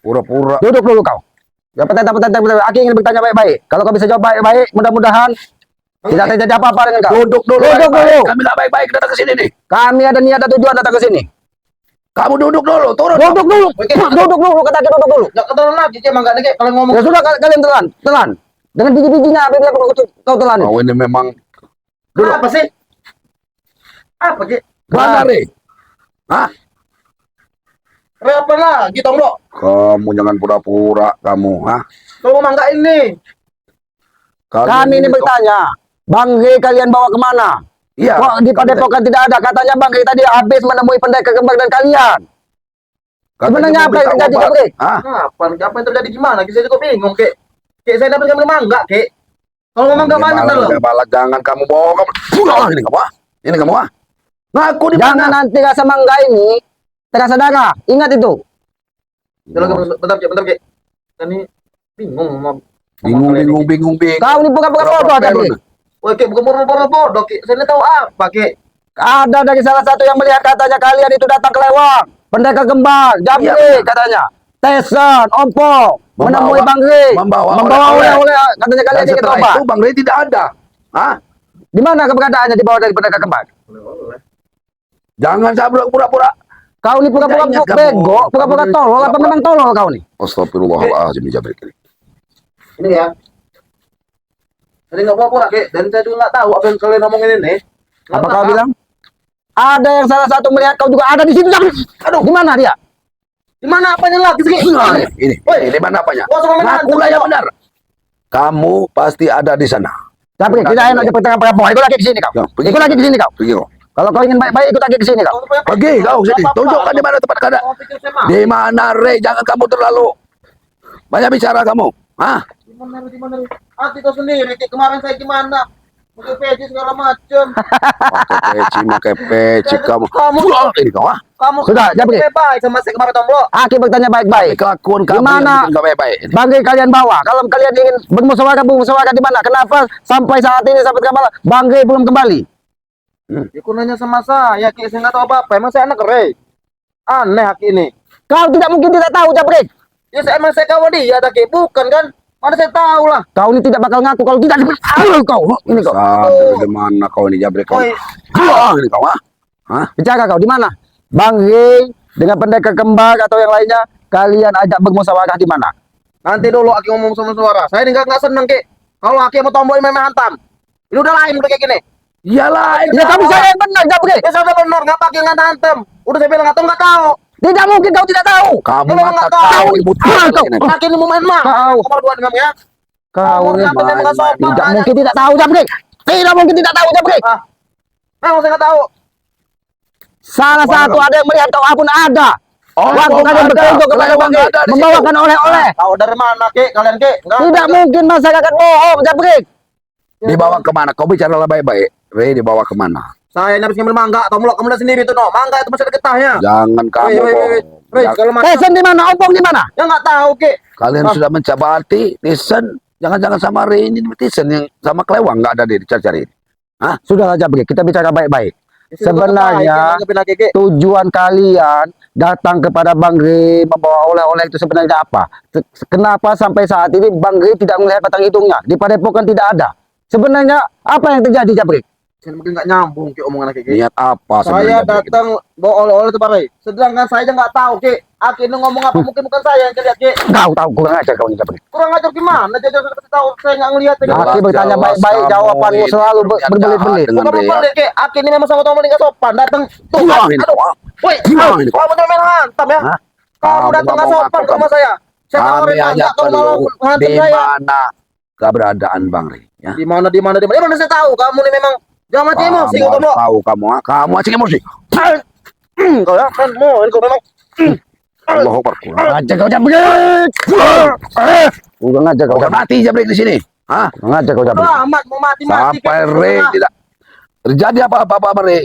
Pura-pura. Duduk dulu kau. Ya petentang. Aku ingin bertanya baik-baik. Kalau kau bisa jawab baik-baik, mudah-mudahan tidak terjadi apa-apa dengan kau. Duduk dulu. Duduk dulu. Kami nggak baik-baik datang ke sini nih. Kami ada niat dan tujuan datang ke sini. Kamu duduk dulu, turun. Duduk dulu. Duduk dulu, kata duduk dulu. Enggak ketelan lagi, emang enggak nih kalau ngomong. Ya sudah kalian telan. Dengan biji-bijinya apabila kau telan. Oh, ini memang Apa sih? Apa sih? mana, Re? Hah? Apa lagi, Tombok? Kamu jangan pura-pura kamu, hah? Kalau enggak ini. Kami ini bertanya, Bang Rey kalian bawa kemana? Iya. Kok di Padepokan tidak ada? Katanya Bang Rey tadi habis menemui pendekar kembar dan kalian. Sebenarnya apa yang terjadi, Bang Rey? Hah? Apa yang terjadi gimana? Saya juga bingung, Kek. Kek saya dapat mangga, Kek. Kalau ngomong enggak banyak loh. Jangan kamu bohong. Ini kamu, ah? Ini kamu, ah? Ngaku di Jangan mana? nanti rasa mangga ini terasa darah. Ingat itu. Bentar, Kek. Ini bingung mau Bingung. Kau ini bukan-bukan bodoh, tapi. Woi, Kek, bukan bodoh, Kek. Saya tahu apa, Kek. Ada dari salah satu yang melihat katanya kalian itu datang ke Lewang. Pendekar kembar, Jamri Iya, katanya. Tesan, Ompo, menemui Bang Rey. Membawa oleh-oleh. Katanya kalian Dan ingin setelah obat. itu Bang Rey tidak ada. Hah? Di mana keberadaannya dibawa dari pendekar kembar? Jangan sabar pura-pura. Kau ini pura-pura Tidak ingat kamu. bego, pura-pura Kamu tolol, apa pura-pura. memang tolol kau nih? Astagfirullahaladzim, Jabrik. Ini ya. Jadi nggak pura-pura, Kek. Dan saya juga nggak tahu apa yang kalian ngomongin ini. Apa kau bilang? Ada yang salah satu melihat kau juga ada di situ, Jamri. Aduh, di mana dia? Di mana apanya lagi sih? Ini mana apanya? Wah, sama mana? Ngakulah yang benar. Kamu pasti ada di sana. Jamri, tidak enak di pertengahan bawah. Ikut lagi ke sini kau. Ya, pergi. Ikut lagi ke sini kau. Pergi kau. Kalau kau ingin baik-baik, ikut lagi ke sini kau. Pergi kau sini. Tunjukkan di mana tempat keadaan. Di mana, Rey? Jangan kamu terlalu banyak bicara kamu. Hah? Di mana? Hati kau sendiri, Kek. Kemarin saya gimana? Pakai peci segala macam. Pakai peci kamu. Kamu Ini kau, ah? kamu Sudah, Jabri. baik sama saya kemarin, Tombok. Aki bertanya baik-baik. Kelakuan kamu Gimana? yang bikin gak baik-baik. Bang Rey kalian bawa. Kalau kalian ingin bermusyawarah di mana? Kenapa sampai saat ini sampai kemarin Bang Rey belum kembali? Ya, kau nanya sama saya, Kek. Saya nggak tahu apa-apa. Emang saya anak Rey. Aneh Aki ini. Kau tidak mungkin tidak tahu, Jamri. Ya emang saya kawan dia, Kek. Bukan kan? Mana saya tahu lah. Kau ini tidak bakal ngaku kalau tidak tahu kau. Ini kau. Sadar di mana kau ini, Jabrik kau? Woi, Ini kau, ah? Hah? Bicara kau di mana? Bang Rey dengan pendekar kembar atau yang lainnya, kalian ajak bermusyawarah di mana? nanti dulu Aki ngomong sama suara. Saya ini nggak seneng, Kek. Kalau Aki mau Tombok memang hantam. Ini udah lain udah kayak gini. Iyalah, Ya tapi saya yang benar, Jamri. Ya sudah benar, nggak pakai nggak hantem. Udah saya bilang nggak tahu. Tidak mungkin kau tidak tahu. kamu Memang mata nggak tahu. tahu ibu tahu. Aki ini mau main mah. Tahu. Kepala dua dengan ya. Kau ini Kamu memang nggak sopan. tidak mungkin tidak tahu, Jamri. Tidak mungkin tidak tahu, Jamri. Ah, memang saya nggak tahu. Salah satu ada yang melihat kau pun ada. Oh, Waktu kalian berkunjung kepada Bang Rey, membawakan oleh-oleh. Tahu dari mana, Kek? Kalian, Kek? Tidak mungkin masyarakat bohong, Jamri. Dibawa kemana? Kau bicaralah baik-baik. Rey dibawa kemana? Saya ini habis ngambil mangga. Tombok kamu lihat sendiri tuh, no. Mangga itu masih ada getahnya. Jangan kamu bohong. Rey, kalau macam Tesen di mana? Ompong di mana? ya nggak tahu, Kek. Kalian sudah mencabati Tisen. Jangan-jangan sama Rey ini Tisen yang sama Kelewang nggak ada dicari. Sudahlah, Jamri. Kita bicara baik-baik. Ya, Sebenarnya Kek. tujuan kalian datang kepada Bang Rey membawa oleh-oleh itu sebenarnya apa? Kenapa sampai saat ini Bang Rey tidak melihat batang hidungnya? Di Padepokan tidak ada. Sebenarnya apa yang terjadi, Jamri? Saya mungkin nggak nyambung, Kek, omongan Kek. Niat apa Saya sebenarnya? datang bawa oleh-oleh itu, Pak Rey. Sedangkan saya aja nggak tahu, Kek. Aki ini ngomong apa mungkin bukan saya yang lihat, Kek. Kau tahu kurang ajar kau ini, Jamri. Kurang ajar gimana? Jadi saya kasih tahu saya nggak ngelihat. Kek. Jelas, Aki bertanya jelas baik-baik, kamu jawabanmu itu selalu berniat jahat berbelit-belit. dengan Bukan Rey, ya. bener, Kek. Aki ini memang sama Tombol nggak sopan. Datang tuh. Gimana ini? Aduh. Woi, Gimana ini? kamu tuh main hantam ya. Hah? Kamu datang nggak ngomong sopan apa ke rumah saya. Saya Kami tawarin hanya mangga, kamu malah perlu hantam di saya. mana keberadaan Bang Rey. Ya. Di mana? Mana saya tahu kamu ini memang jangan macam emosi Kamu kau harus Tombol. tahu kamu, ah. Kamu acing emosi. Kau ya kan mau kau memang. Allah Akbar. Kurang Ajar kau, Jamri. Kurang ajar kau, Udah Jamri. mati Jabrik di sini. Hah? Kurang ajar kau, Jamri. Selamat mau mati-mati. Sampai Rey tidak terjadi apa-apa sama Rey.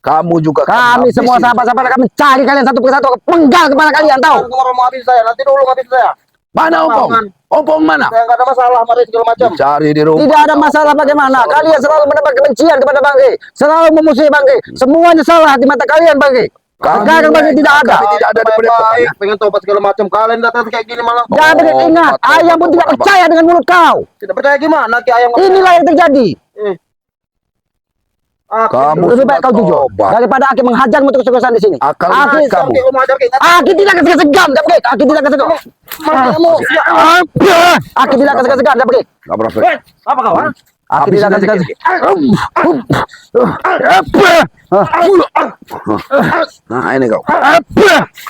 Kamu juga Kami habis semua ini. sahabat-sahabat kami cari kalian satu persatu, penggal kepala kalian, tahu? Kemarin mau habis saya. Nanti dulu habis saya. Mana Ompong? Jangan. Ompong mana? Saya nggak ada masalah mari segala macam. Cari di rumah. Tidak ada masalah bagaimana. Kalian selalu menebar kebencian kepada Bang Rey. Selalu memusuhi Bang Rey. Semuanya salah di mata kalian, Bang Rey. Sekarang Bangre tidak ada. Kami tidak ada di Padepokan. Baik, pengen tobat segala macam. Kalian datang kayak gini malah. Jangan Bangre, ingat, Tobat, ayam pun tidak tobat, percaya dengan mulut kau. Tidak percaya gimana Ki ayam? Inilah yang terjadi. Eh. Kamu Lebih baik sudah kau jujur tobat. daripada Aki menghajarmu terus-terusan di sini. Akal Aki, kamu. Aki tidak segan, Bangre. Aki tidak segan. Kamu. Aki tidak segan, Bangre. Gak berapa. Apa kau? Ha? Aki Habisin tidak aja, segan. Ki. Nah, ini kau.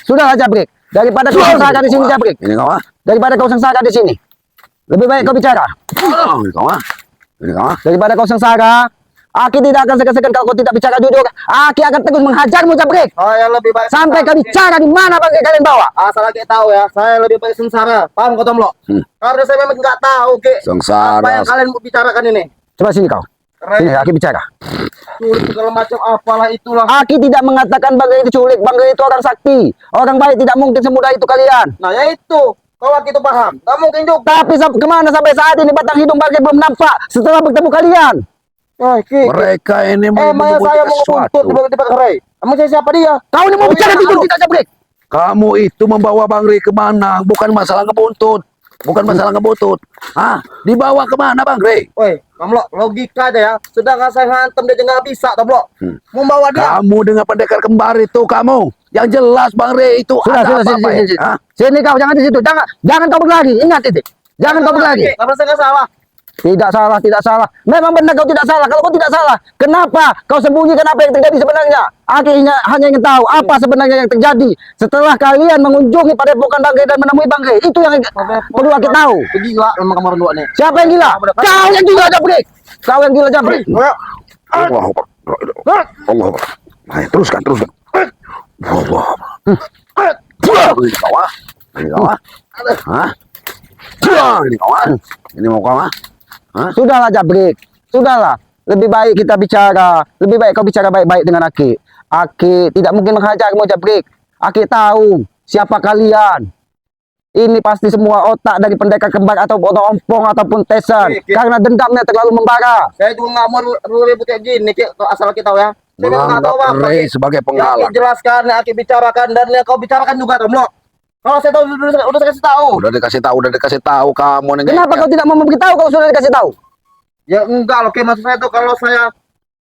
Sudahlah Jabrik, daripada kau sengsara di sini Jabrik, Ini kau, daripada kau sengsara di sini, lebih baik kau bicara. Ini kau, Ini kau, Daripada kau sengsara, Aki tidak akan segan-segan kalau kau tidak bicara jujur. Aki akan terus menghajarmu Jabrik, Saya lebih baik sampai kau bicara di mana Bangre kalian bawa. Asal lagi tahu ya, saya lebih baik sengsara. Paham kau Tomlo? Karena saya memang nggak tahu Ki. Sengsara. Apa yang kalian mau bicarakan ini? Coba sini kau. Sini Aki bicara. Sulit segala macam apalah itulah. Aki tidak mengatakan Bangre itu culik. Bangre itu orang sakti. Orang baik tidak mungkin semudah itu kalian. Nah ya itu. Kalau Ki itu paham, nggak mungkin juga. Tapi kemana sampai saat ini batang hidung Bangre belum nampak setelah bertemu kalian. Ki. Mereka ini mau Emangnya saya mau sesuatu. menuntut di Pak Ray. Emang saya siapa dia? Kau ini mau bicara jujur tidak Jabrik? Kamu itu membawa Bang Rey kemana? Bukan masalah ngebuntut. Bukan masalah ngebutut. Hah? Dibawa kemana Bang Rey? Woi, kamu logika aja ya. Sedangkan saya ngantem dia nggak bisa, Tomlo. Membawa dia. Kamu dengan pendekar kembar itu kamu. Yang jelas Bang Rey itu Sudah, ada sudah, apa-apa sini, ya? sini. Hah? Sini kau, jangan di situ. Jangan kau berlari. Ingat itu. Jangan kau berlari. Karena saya nggak salah. Tidak salah, tidak salah. Memang benar kau tidak salah. Kalau kau tidak salah, kenapa kau sembunyikan apa yang terjadi sebenarnya? Aki hanya ingin tahu apa sebenarnya yang terjadi setelah kalian mengunjungi Padepokan Bangre dan menemui Bangre. Itu yang perlu Aki tahu. Gila memang kamar dua nih. Siapa yang gila? Kau yang gila Jabrik. Kau yang gila Jabrik. Allah Akbar. Allah Akbar. Ayo, teruskan. Allah Akbar. Ini kau ah. Ini kau ah. Hah? Ini kau ah. Ini mau kau ah. Hah? Sudahlah Jabrik. Sudahlah. Lebih baik kita bicara. Lebih baik kau bicara baik-baik dengan Aki. Aki tidak mungkin menghajarmu Jabrik. Aki tahu siapa kalian. Ini pasti semua otak dari pendekar kembar atau orang ompong ataupun tesan. Karena dendamnya terlalu membara. Saya juga nggak mau ribut kayak gini, Ki. Asal kita tahu ya. Saya memang nggak tahu Menganggap apa. Rey sebagai Yang penghalang. Ki jelaskan, yang Ki bicarakan dan yang kau bicarakan juga, Tomlo. Kalau saya tahu udah saya kasih tahu. Udah dikasih tahu kamu nih. Kenapa kau tidak mau memberitahu kalau sudah dikasih tahu? Ya enggak loh, Ki. Maksud saya tuh kalau saya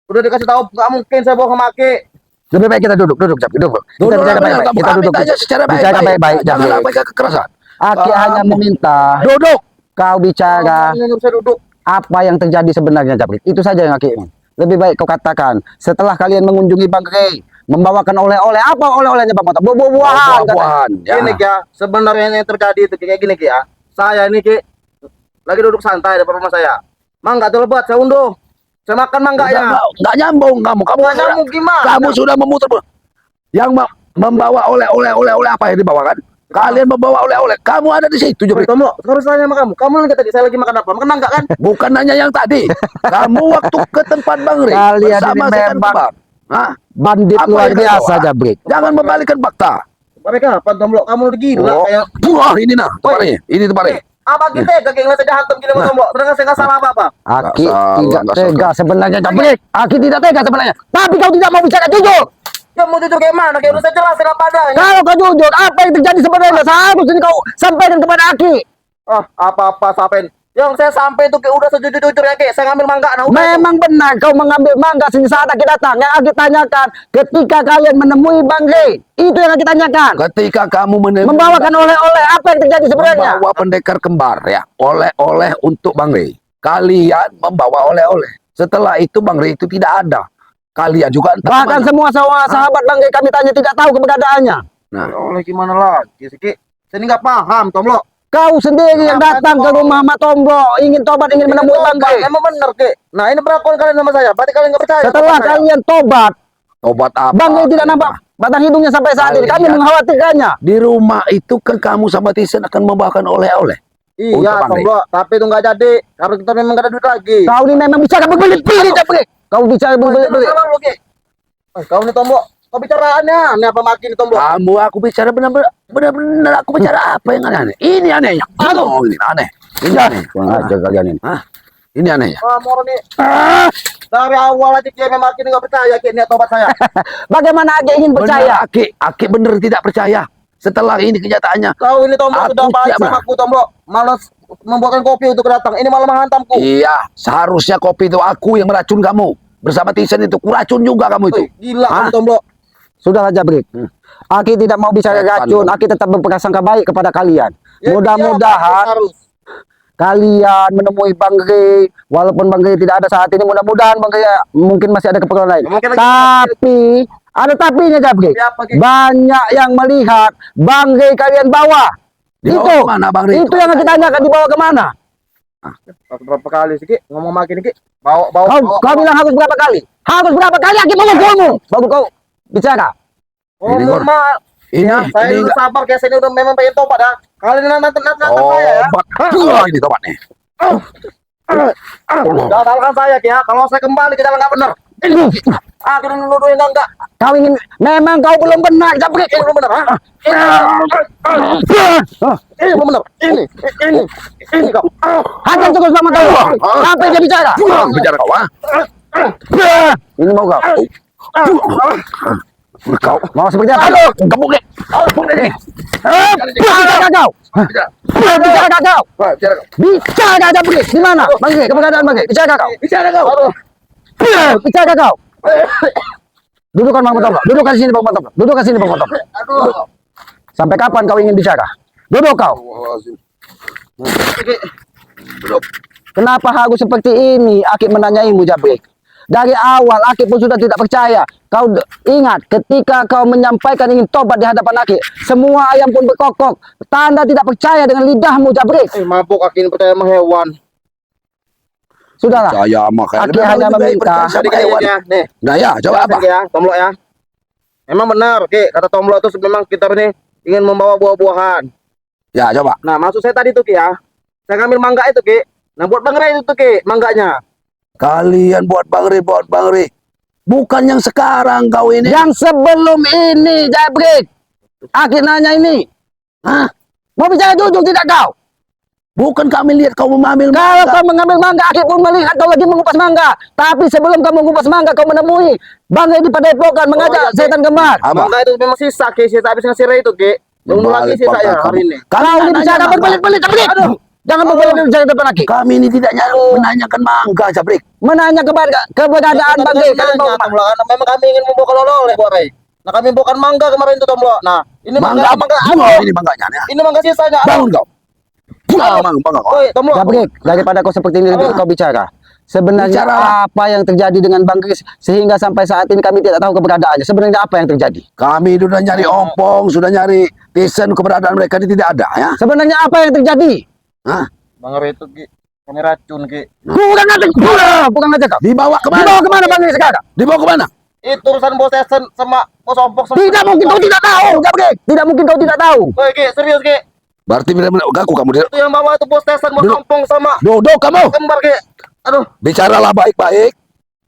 udah dikasih tahu, nggak mungkin saya bohong sama Ki. Lebih baik kita duduk Jabrik. Duduk. Kita bicara baik-baik. Kita duduk. secara Bicara baik-baik Jangan Jabrik. sampai ke kekerasan. Aki hanya meminta Duduk. kau bicara Nyuruh saya duduk. apa yang terjadi sebenarnya Jabrik. Itu saja yang Aki ingin. Lebih baik kau katakan setelah kalian mengunjungi Bangre, membawakan oleh-oleh. Apa oleh-olehnya Bang Mata? Buah-buahan. Buah-buahan. Ya. Gini Ki ya, sebenarnya yang terjadi itu kayak gini Ki ya. Saya ini Ki lagi duduk santai di depan rumah saya. Mangga tuh lebat, saya unduh. Saya makan mangga ya. Nggak nyambung kamu. Nggak nyambung gimana? Kamu sudah memutar. Yang membawa oleh-oleh apa yang dibawakan? Kalian membawa oleh-oleh. Kamu ada di situ juga. Tomlo, harus tanya sama kamu. Kamu kan tadi saya lagi makan apa? Makan mangga kan? Bukan hanya yang tadi. Kamu waktu ke tempat Bang Rey Kalian bersama ini setan memang kembar. Hah? Bandit Apa luar yang kau biasa bawa? Jabrik. Jangan membalikan fakta. Mereka apa Tomlo? Kamu udah gila Oh, kayak buah ini nah tempatnya. Ini tempatnya. apa gitu ya kayak ngeliat saya hantam gini sama Tomlo. Terus saya nggak salah apa-apa. Aki Nggak tidak salah. tega sebenarnya Jabrik. Aki tidak tega sebenarnya. Tapi kau tidak mau bicara jujur. Ya mau jujur kayak mana? Kayak udah saya jelasin apa adanya. Kalau kau jujur, apa yang terjadi sebenarnya? Seharusnya kau sampaikan kepada Aki. Ah, apa-apa sampein. Yang saya sampai itu kayak udah sejujur-jujur ya kayak saya ngambil mangga nah udah. Memang benar kau mengambil mangga sini saat Aki datang. Yang Aki tanyakan ketika kalian menemui Bangre. Itu yang Aki tanyakan. Ketika kamu Membawakan oleh-oleh apa yang terjadi sebenarnya? membawa pendekar kembar ya, oleh-oleh untuk Bang Rey. Kalian membawa oleh-oleh. Setelah itu Bang Rey itu tidak ada. Kalian juga entah Bahkan kemana. semua sahabat Bangre kami tanya tidak tahu keberadaannya. Nah, Oleh gimana lagi sih Ki? Saya ini nggak paham Tomlo. Kau sendiri yang datang ke rumah Matombo, ingin tobat, ingin menemui Bangre. Emang bener Ki. Nah ini pengakuan kalian sama saya. Berarti kalian nggak percaya. Setelah sama saya. kalian tobat, obat apa? Bangre tidak nampak batang hidungnya sampai saat ini. Kami Kalian- mengkhawatirkannya. Di rumah itu kan kamu sama Tisen akan membawakan oleh-oleh. Iya Untuk Bang Rey. Tomlo. Tapi itu nggak jadi. Karena kita memang nggak ada duit lagi. Kau ini memang bicara berbelit-belit, Bangre. Kau bicara berbelit-belit. Sama lu Ki. Kau nih Tomlo. Kau bicaraannya. Ini apa makin Tomlo? Kamu aku bicara benar-benar aku bicara apa yang aneh? Ini anehnya. Aduh, ini aneh. Ini aneh. Kurang ajar kalian ini. Hah? Ini anehnya. Moro nih. Dari awal aja dia memang ini nggak percaya Ki niat tobat saya. Bagaimana Ake ingin percaya? Bener, Aki bener tidak percaya. Setelah ini kenyataannya. Kau ini Tomblo Aku sudah baik siap, sama aku Tomblo. Malas membuatkan kopi untuk datang. Ini malah menghantamku. Iya, seharusnya kopi itu aku yang meracun kamu. Bersama Tisen itu kuracun juga kamu itu. Gila Hah? kamu Tomblo. Sudahlah Jabrik. Aki tidak mau bicara Setan racun. kamu. Aki tetap berprasangka baik kepada kalian. Ya, Mudah-mudahan iya, harus. kalian menemui Bang Rey, walaupun Bang Rey tidak ada saat ini, mudah-mudahan Bang Rey mungkin masih ada keperluan lain. Mungkin lagi- Tapi ada tapinya Jabrik. Siapa, Ki? Banyak yang melihat Bang Rey kalian bawa. Dibawa Itu kemana, Bang Rey? Itu yang kita tanyakan, dibawa kemana? Berapa kali sih Ki ngomong makin Ki? Bawa. Kau bilang harus berapa kali? Harus berapa kali Aki mengukurmu? Baru kau bicara. Oh, Ini, Gor. normal. Ini, Ya, saya ini udah sabar kayak saya udah memang pengen tobat ya. Kali ini nanti saya ya. Obat. Ini tobat nih. Gagalkan saya Ki ya. Kalau saya kembali ke jalan nggak benar. Aku udah nuduhin enggak. Kau ingin, memang kau belum benar Jabrik. Ini belum benar. Ini belum benar. Ini kau. Hajar cukup sama kau. Sampai dia bicara. Bicara kau, ah. Ini mau kau. Kau. Mau seperti apa? Aduh, gebuk deh. Gebuk deh. Bicara kau. Bicara kau. Bicara kau. Bicara Jabrik. Di mana? Bang Rey, keberadaan Bang Rey. Bicara kau. Bicara kau. Bicara kau. Dudukkan Bang Motor. Dudukkan sini Bang Motor. Dudukkan sini Bang Motor. Aduh. Sampai kapan kau ingin bicara? Duduk kau. Kenapa harus seperti ini? Aki menanyaimu Jabrik. Dari awal Aki pun sudah tidak percaya. Kau ingat ketika kau menyampaikan ingin tobat di hadapan Aki, semua ayam pun berkokok. Tanda tidak percaya dengan lidahmu Jabrik. Mabuk akin percaya sama hewan. Sudahlah. Saya sama kayak Aki hanya meminta. Jadi kayak ya, nih. Nah ya, coba apa? Ya, Tomblo ya. Memang benar, Ki. Kata Tomblo itu memang kita ini ingin membawa buah-buahan. Ya, coba. Nah, maksud saya tadi tuh Ki ya. Saya ngambil mangga itu Ki. Nah, buat Bang Rey itu tuh Ki, mangganya. Kalian buat Bang Rey. Bukan yang sekarang kau ini. Yang sebelum ini Jabrik. Aki nanya ini. Hah? Mau bicara jujur tidak kau? Bukan kami lihat kau mengambil Kalau mangga. kau mengambil mangga, Aki pun melihat kau lagi mengupas mangga. Tapi sebelum kau mengupas mangga, kau menemui Bang Rey di Padepokan mengajak iya, setan kembar. Apa? Mangga itu memang sisa Ki, sisa habis ngasih Rey itu Ki. Belum lagi sisa ya hari ini. Kalau ini bicara berbelit-belit, Jabrik. Jangan berbelit-belit bicara depan Aki. Kami ini tidak menanyakan mangga, Jabrik. Menanya keberadaan Bang Rey. Kalian mau kemana? Tomblo, karena memang kami ingin membawa oleh-oleh buat Rey. Nah, kami bukan mangga kemarin itu Tomblo. Nah, ini Mangga apa? apa? Ini mangganya. Ya. Ini mangga sisanya. Bangun kau. Mangga kau. Oi, Tomblo. Jabrik, daripada kau seperti ini, lebih kau bicara. Sebenarnya Bicara. apa yang terjadi dengan Bang Rey sehingga sampai saat ini kami tidak tahu keberadaannya. Sebenarnya apa yang terjadi? Kami sudah nyari ompong, sudah nyari Tisen, keberadaan mereka ini tidak ada ya. Sebenarnya apa yang terjadi? Hah? Bang Rey itu Ki. Kami racun Ki. Kurang aja kau. Dibawa kemana? Dibawa kemana Bang Rey sekarang? Dibawa kemana? Itu urusan bos Tesen sama bos Ompok sama. Tidak mungkin kau tidak tahu, Jabrik. Tidak mungkin kau tidak tahu. Oi, Ki, serius Ki. Berarti benar-benar gaku kamu dia. Itu yang bawa itu bos Tesen, bos Duduk. Ompong sama Duduk kamu. kembar Ki. Aduh, Bicaralah baik-baik.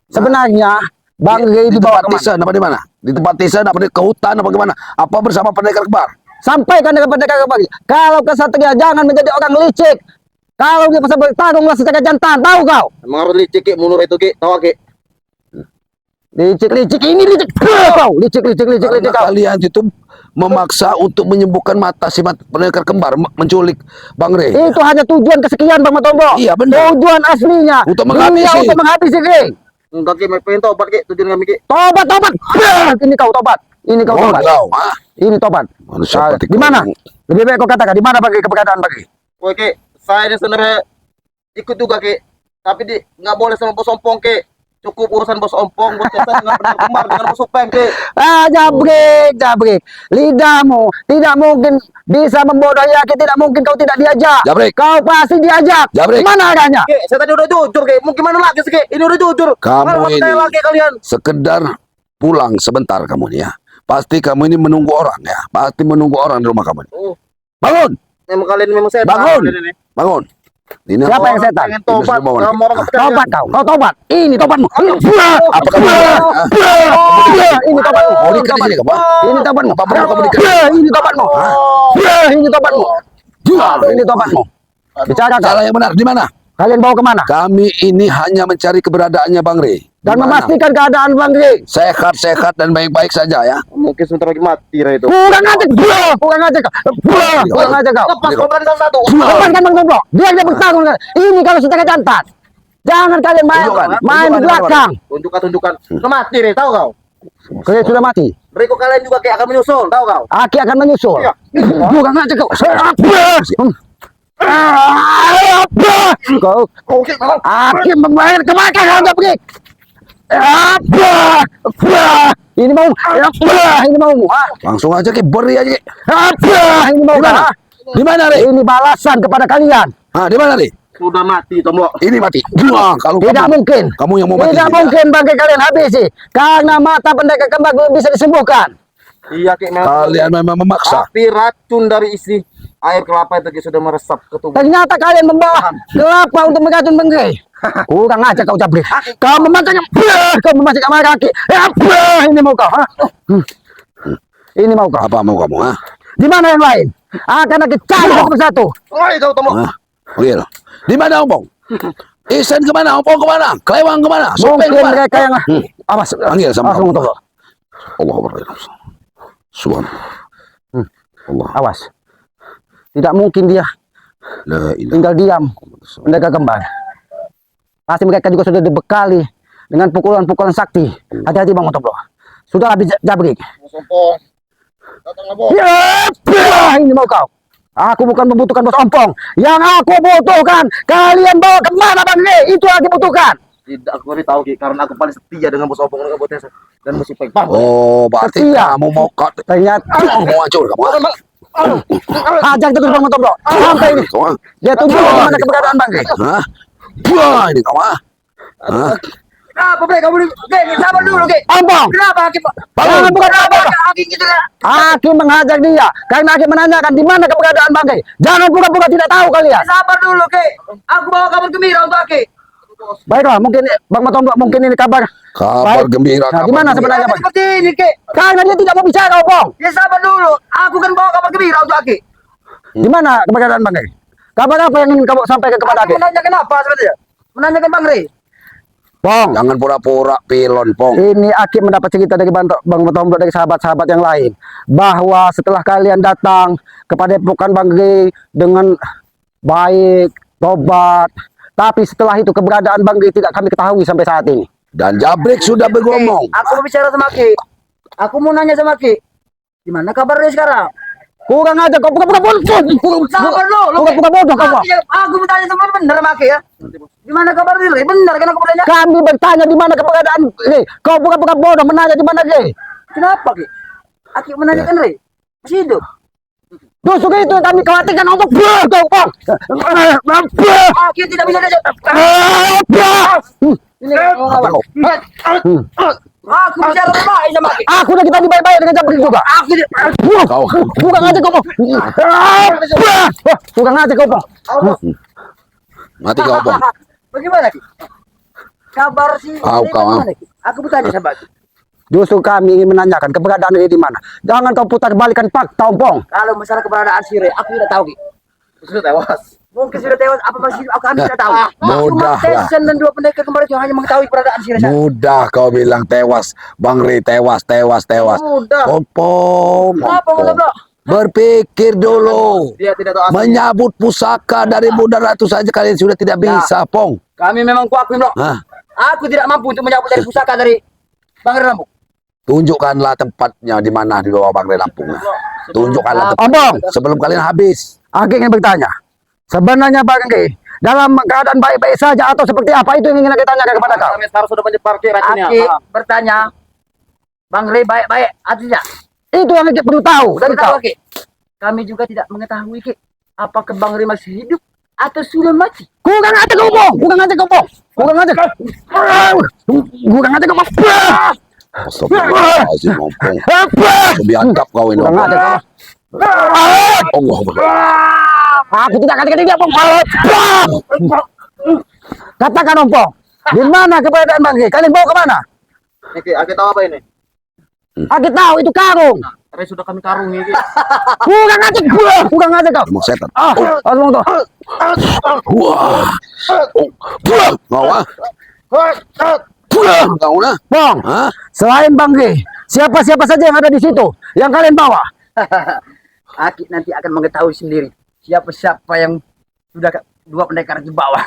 Sebenarnya Bang Rey Di dibawa tempat kemana? Tisen apa di mana? Di tempat Tisen apa di ke hutan apa gimana? Apa bersama pendekar kembar? Sampaikan kepada kakak Bang Rey. Kalau kesatria jangan menjadi orang licik. Kalau dia pasal bertarunglah secara jantan, tahu kau? emang harus licik Ki, mundur itu Ki. Tahu Ki. Licik ini licik. Kau licik Karena kau. kalian itu memaksa untuk menyembuhkan mata si pendekar kembar menculik Bang Rey. Itu hanya tujuan kesekian Bang Matombo. Iya, benar. Tujuan aslinya. Untuk Dia menghabisi. untuk menghabisi Rey. Enggak Ki, pengen tobat Ki, tujuan kami Ki. Tobat. Ini kau tobat. Ini kau Oh, tobat. kau, ah. Ini tobat. Manusia Ah, seperti di mana? kau. Lebih baik kau katakan di mana Bang Rey keberadaan Bang Rey? Oi Ki, saya ini sebenarnya ikut juga Ki. Tapi nggak boleh sama bos Ompong Ki. Cukup urusan bos Ompong, bos Tesen dengan pendekar kembar dengan bos Upeng Ki. Jabrik. Lidahmu tidak mungkin bisa membodohi Aki, tidak mungkin kau tidak diajak. Jabrik. Kau pasti diajak. Jabrik. Mana adanya? Ki, saya tadi udah jujur Ki. Mau gimana lagi sih Ki? Ini udah jujur. Kamu Nggak percaya ini- lagi kalian. Sekedar pulang sebentar kamu nih ya. Pasti kamu ini menunggu orang ya. Pasti menunggu orang di rumah kamu. Oh, Bangun, memang kalian memang setan. Bangun. Kalian ini. bangun. Ini Siapa yang Orang setan? pengen tobat, Ini semua kamu orang percaya. Tobat kau tobat. Ini tobatmu. Apa kamu? Ini tobatmu. Oh, dikat di sini kamu? Ini tobatmu. Apa perlu kamu dikat? Ini tobatmu. Ini tobatmu. Ini tobatmu. Bicara kau. Cara yang benar di mana? Kalian bawa kemana? Kami ini hanya mencari keberadaannya Bang Rey. Dan Di mana? memastikan keadaan Bang Rey. Sehat-sehat dan baik-baik saja ya. Mungkin sebentar lagi mati Ray itu. Kurang aja, kurang aja kau. Kurang aja kau. Lepas kau berani satu. Lepaskan Bang Tomblo. Dia yang bertanggung. Ini kalau sudah jantan. Jangan kalian main Tunjukkan. belakang. Tunjukkan. Sudah mati Ray, tahu kau? Kalian sudah mati. Berikut kalian juga kayak akan menyusul, tahu kau? Aki akan menyusul. Iya. Kurang aja kau. Kau Oke, malam. Aki membayar kemana kau nggak pergi? Ini mau, ini mau, Langsung aja Ki, beri aja Ki. ini mau, Di mana? Di mana Rey? ini balasan kepada kalian. Di mana Rey? Sudah mati Tomblo. Ini mati. Wah, kalau Tidak mungkin. Kamu yang mau mati. Tidak mungkin bangkai kalian habisi. Karena mata pendekar kembar belum bisa disembuhkan. Iya kayak memang. Kalian memang memaksa. Tapi racun dari isi air kelapa itu Ki, sudah meresap ke tubuh. Ternyata kalian membawa kelapa untuk meracun bangkai. Kurang aja kau cabrik. Kau memancing, kau memancing sama kaki. Ini mau kau. Ini mau kau. Apa mau kamu? Di mana yang lain? Akan aku cari satu persatu. Oi, kau Tomblo. Oke. Di mana Ompong? Isen kemana? Ompong kemana? Kelewang kemana? Sopeng Mungkin kemana? mereka yang awas. Panggil sama Awas, kamu. Tomblo. Allah Akbar. Subhanallah. Allah. Awas. Tidak mungkin dia La ilaha tinggal diam. Pendekar kembar. Pasti mereka juga sudah dibekali dengan pukulan-pukulan sakti. Hati-hati Bang Tomblo. Sudah habis jabrik. Sompong. Datanglah, Bos. Ya, ini mau kau. Aku bukan membutuhkan bos ompong. Yang aku butuhkan, kalian bawa kemana Bang Rey? Itu yang aku butuhkan. Tidak, aku tahu Ki, karena aku paling setia dengan bos Opong dan Bos dan Bos Ipeng. Paham? Oh, berarti Setia. kamu mau cut. Ternyata Mau hancur kamu. ajak terus Bang Tomblo. Sampai ini. Dia tunggu mana keberadaan Bang Rey. Hah? Wah, ini kamu. Hah? Kenapa mereka boleh? Oke, sabar dulu, Ki. Ompong. Kenapa Ki? Jangan bukan apa. Aki gitu kan. Aki mengajak dia karena Aki menanyakan di mana keberadaan Bang Rey. Jangan pura-pura tidak tahu kalian. Sabar dulu, Ki. Aku bawa kabar gembira untuk Aki. Baiklah, mungkin Bang Tomblo mungkin ini kabar. Kabar Baik. gembira. Nah, kabar gimana gembira. sebenarnya Bang? Seperti ini, Ki. Karena dia tidak mau bicara Ompong. Ya sabar dulu. Aku kan bawa kabar gembira untuk Aki. Di mana keberadaan Bang Rey? Kabar apa yang ingin kamu sampaikan kepada Aku Aki? menanyakan apa sebenarnya? Menanyakan Bang Rey. Pong, Jangan pura-pura pilon, Pong. ini Aki mendapat cerita dari Bang Tomblo dari sahabat-sahabat yang lain bahwa setelah kalian datang kepada Epokan Bang Rey dengan baik, tobat, tapi setelah itu keberadaan Bang Rey tidak kami ketahui sampai saat ini. Dan Jabrik sudah bergomong. Aku mau bicara sama Ki. Aku mau nanya sama Ki. Gimana kabarnya sekarang? Kurang aja kau buka bodoh. Sabar dulu. Buka bodoh kau. Bang. Aku bertanya sama benar sama Ki ya. Gimana kabar Rey? Benar kan aku bertanya? Kami bertanya di mana keberadaan Rey. Kau buka bodoh menanya di mana Rey. Kenapa Ki? Aki menanyakan Rey. Masih hidup. Justru itu yang kami khawatirkan untuk kau Pong. Aki tidak bisa diajak. Ini Apa kau? aku bicara baik sama Aki. Aku udah kita dibayar dengan Jabrik juga. Aku Kau. Kurang aja kau Pong. Kurang aja kau Pong. Mati kau, Pong. Bagaimana Ki? Kabar si Kau, Rey kau. bagaimana, Ki? Aku bertanya sama Ki. Justru kami ingin menanyakan keberadaan Rey di mana. Jangan kau putar balikan fakta Ompong. Kalau masalah keberadaan si Rey, aku tidak tahu Ki. Sudah tewas. Mungkin sudah tewas, apa masih kami tidak tahu. Mudah Cuma lah. Tyson dan dua pendekar kemarin yang hanya mengetahui keberadaan si Rey. Mudah kau bilang tewas. Bang Rey tewas. Mudah. Ompong. Kenapa Ompong. mudah, bro? Berpikir dulu. Dia tidak tahu asal. Menyabut pusaka dari Bunda Ratu saja kalian sudah tidak bisa, Pong. Kami memang kuakui, Bro. Hah? Aku tidak mampu untuk menyambut dari pusaka dari Bang Rey Lampung. Tunjukkanlah tempatnya di mana di bawah Bang Rey Lampung. Tunjukkanlah tempat Ompong, sebelum kalian habis. Aki ingin bertanya. Sebenarnya Bang Rey dalam keadaan baik-baik saja atau seperti apa itu yang ingin kita tanyakan kepada kau. Kami sekarang sudah menyebar ke racunnya. Aki bertanya, Bang Rey baik-baik artinya. Itu yang kita perlu tahu dari kau. Ki. Kami juga tidak mengetahui Ki. Apakah Bang Rey masih hidup atau sudah mati? Kurang aja kau Pong. Kurang aja kau Pong. Kurang aja. Kurang aja kau Pong. Astagfirullahaladzim, Ompong. Biadab kau ini. Kurang aja kau. Allah Akbar. Aku tidak akan dia Pong. Katakan Ompong. Di mana keberadaan Bang Rey? Kalian bawa ke mana? Ki, Aki tahu apa ini? Aku tahu itu karung. Rey sudah kami karungi Ki. Kurang aja kau. Emang setan. Langsung tuh. Wah. Oh, pulang kau ah. Pulang kau nah. Pong, Hah? selain Bang Rey, siapa-siapa saja yang ada di situ yang kalian bawa? Aki nanti akan mengetahui sendiri siapa-siapa yang sudah dua pendekar di bawah.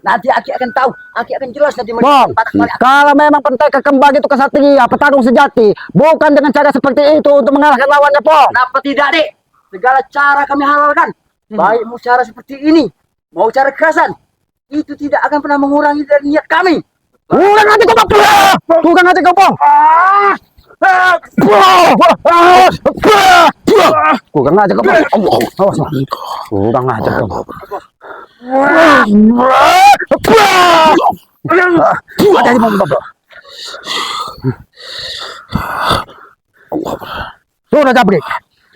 Nanti Aki akan tahu, Aki akan jelas nanti Pong, kalau memang pendekar kembar itu kesatria, petarung sejati, bukan dengan cara seperti itu untuk mengalahkan lawannya, Pong. Kenapa tidak, Dek? Segala cara kami halalkan. Baik mau cara seperti ini, mau cara kekerasan, itu tidak akan pernah mengurangi dari niat kami. Kurang aja kau, Pong. Kurang aja kau, Pong. Kurang aja kau, Pong. Awas, kurang aja kau. Ada di mana, Bro? Sudah jabrik.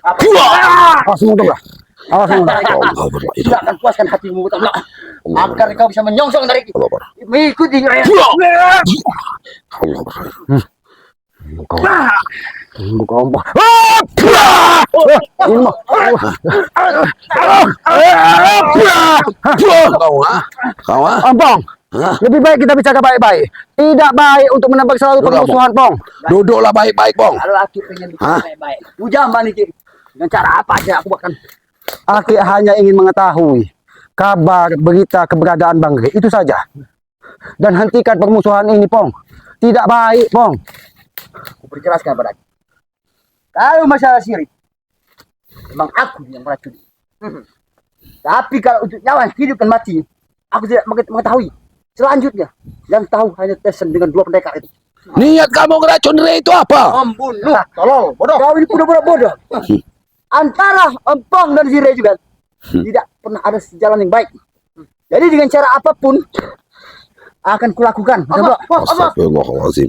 Awas mudah, Bro. Awas mudah. Tidak akan puaskan hatimu, Betul. Agar kau bisa menyongsong dari Allah. mengikuti raya. Buka ompong. Ini mah. Kau ah. Kau ah. Ompong. Hah? Lebih baik kita bicara baik-baik. Tidak baik untuk menambah selalu Duduk, permusuhan, Pong. Duduklah baik-baik, Bong. Kalau Aki pengen Hah? bicara baik-baik, ujamban nih, dengan cara apa aja aku bahkan. Aki hanya ingin mengetahui kabar, berita, keberadaan Bang Rey. Itu saja. Dan hentikan permusuhan ini, Pong. Tidak baik, Pong. Aku perjelaskan pada Aki. Kalau masalah sirik, memang aku yang meracuni. Tapi kalau untuk nyawa hidup dan mati, aku tidak mengetahui. Selanjutnya, yang tahu hanya Tesen dengan dua pendekar itu. Niat kamu ngeracun Rey itu apa? Membunuh, tolol, bodoh. Kau ini bodoh bodoh. Antara Empong dan si Rey juga tidak pernah ada sejalan yang baik. Jadi dengan cara apapun akan kulakukan. Coba. Astagfirullahaladzim.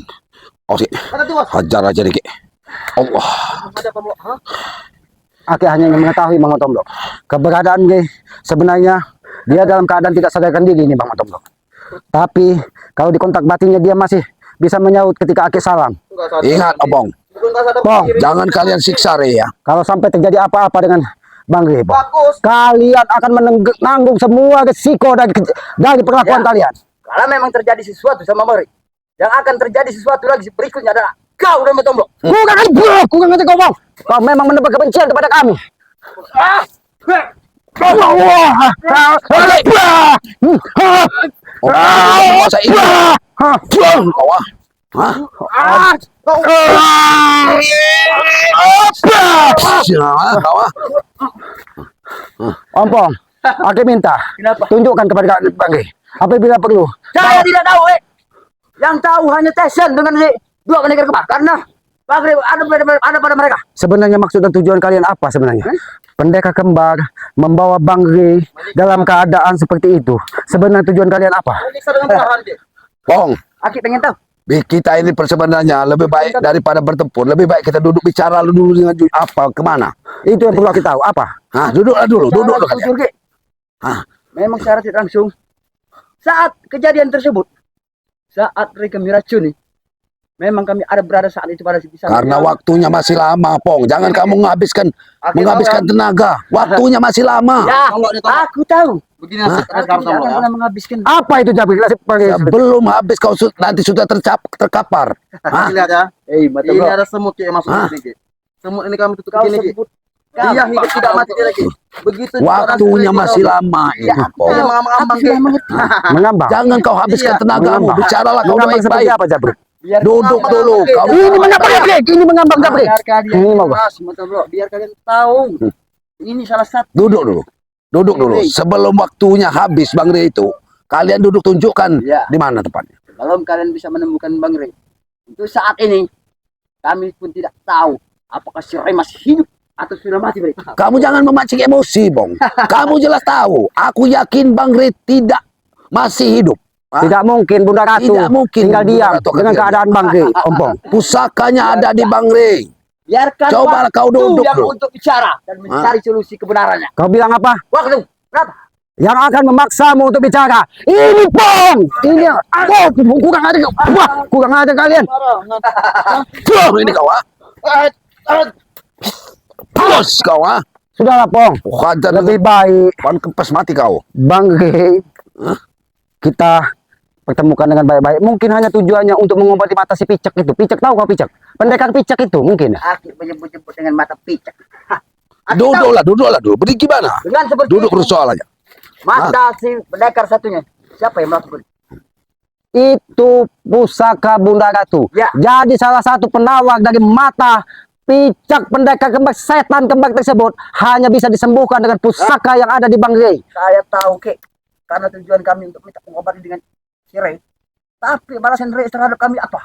Oke, hajar aja dikit. Allah. Aki hanya ingin mengetahui, Bang Otomblok. Keberadaan Rey sebenarnya dia dalam keadaan tidak sadarkan diri ini, Bang Otomblok. Tapi kalau di kontak batinnya dia masih bisa menyaut ketika Aki salam. Ingat, Abang. Pong, Jangan kalian siksa Rey ya. kalau sampai terjadi apa-apa dengan Bang Rey, Pong, Bagus. kalian akan menanggung semua resiko dari perlakuan Ya. kalian. Kalau memang terjadi sesuatu sama Mari, yang akan terjadi sesuatu lagi berikutnya adalah kau dan Tombok. Kurang aja kau, Pong. Kau memang menebar kebencian kepada kami. Masa ini? Pulang kau ah. Hah? Kau ah. Ompong, Aki minta Kenapa? tunjukkan kepada Bang Rey apabila perlu. Saya tidak tahu, Yang tahu hanya Tesen dengan si dua pendekar kembar. Karena Bang Rey ada pada mereka. Sebenarnya maksud dan tujuan kalian apa sebenarnya? Pendekar kembar membawa Bang Rey dalam keadaan seperti itu. Sebenarnya tujuan kalian apa? Bong, Aki pengen tahu. kita ini sebenarnya lebih baik daripada bertempur. Lebih baik kita duduk bicara dulu dengan apa kemana. Itu yang perlu kita tahu. Apa? Hah, duduklah dulu, duduk dulu kalian. Jujur, Ki. Hah, Memang secara tidak langsung saat kejadian tersebut, saat mereka meracuni, memang kami ada berada saat itu pada sisi sana. karena waktunya masih lama, Pong. Jangan kamu menghabiskan tenaga. Waktunya masih lama. Ya, aku tahu. Begini Hah? Aku tidak akan pernah menghabiskan. Apa itu Jabrik? Sebelum habis kau nanti sudah terkapar. Hah? Lihat ya. Mata Ini bro. ada semut yang masuk Hah? di sini. Ki. Semut ini kami tutup Kau begini, Ki. sebut. Iya, hidup tidak mati dia lagi. Begitu Waktunya masih lama Ya, ini, Pong. Dia mengambang-ambang, aku sudah Ki. mengerti. Mengambang. Jangan kau habiskan Iya, tenagamu. mengambang. Bicaralah kau Mengambang seperti baik-baik. apa Jabrik? Biar Duduk tahu, dulu. Ki. Kau Ini mengambang Jabrik. Ini mengambang Jabrik. Biar kalian Ini mau jelas, mata bro. Biar kalian tahu. Ini salah satu. Duduk dulu. Duduk dulu. Sebelum waktunya habis Bang Rey itu, kalian duduk tunjukkan Iya. di mana tempatnya. Kalau kalian bisa menemukan Bang Rey, untuk saat ini kami pun tidak tahu apakah si Rey masih hidup atau sudah mati, Bro. Kamu jangan memancing emosi, Bong. Kamu jelas tahu. Aku yakin Bang Rey tidak masih hidup. Hah? Tidak mungkin Bunda Ratu Tidak mungkin tinggal Bunda diam Ratu akan dengan diam. keadaan Bang Rey, Ompong. Pusakanya ada di Bang Rey. Biarkan Cobalah kau waktu duduk, yang bro. untuk bicara dan mencari solusi kebenarannya. Kau bilang apa? Waktu. Kenapa? Yang akan memaksamu untuk bicara. Ini Pong. Ini. Kurang ada. Wah, kurang ada kalian. Pulang ini kau ah. Puas kau ah. Sudahlah, Pong. Hajar Lebih baik pan kempas mati kau. Bang Rey, kita pertemukan dengan baik-baik. Mungkin hanya tujuannya untuk mengobati mata si Picek itu. Picek tahu kau Picek? Pendekar Picek itu mungkin. Aki menyebut-nyebut dengan mata picek. Aki tahu Duduklah dulu. Beri gimana? dengan seperti Duduk itu, persoalannya. mata si pendekar satunya. Siapa yang melakukan? Itu pusaka Bunda Ratu. Ya. Jadi salah satu penawar dari mata Picek pendekar kembar setan kembar tersebut hanya bisa disembuhkan dengan pusaka yang ada di Bang Rey. Saya tahu, Kek. Karena tujuan kami untuk minta pengobatan dengan si Rey. Tapi balasan Rey terhadap kami apa?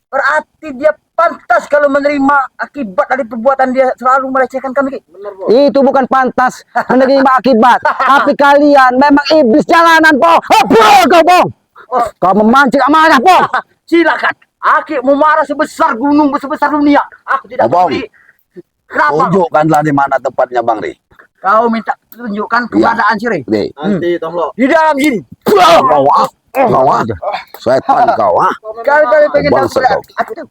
Berarti dia pantas kalau menerima akibat dari perbuatan dia selalu melecehkan kami, Kek. Benar, Bos. Itu bukan pantas menerima akibat. Tapi kalian memang iblis jalanan, Pong. Kau, Pong. Kau memancing amarah, Pong. Silakan. Aki mau marah sebesar gunung, sebesar dunia. Aku tidak Abang. peduli. Kenapa? Tunjukkanlah di mana tempatnya Bang Rey. Kau minta tunjukkan keberadaan si Rey. Nih. Nanti tolong. Di dalam sini. Kau setan kau Kali-kali pengen tahu Bangsa keberadaan. kau. Aku tahu.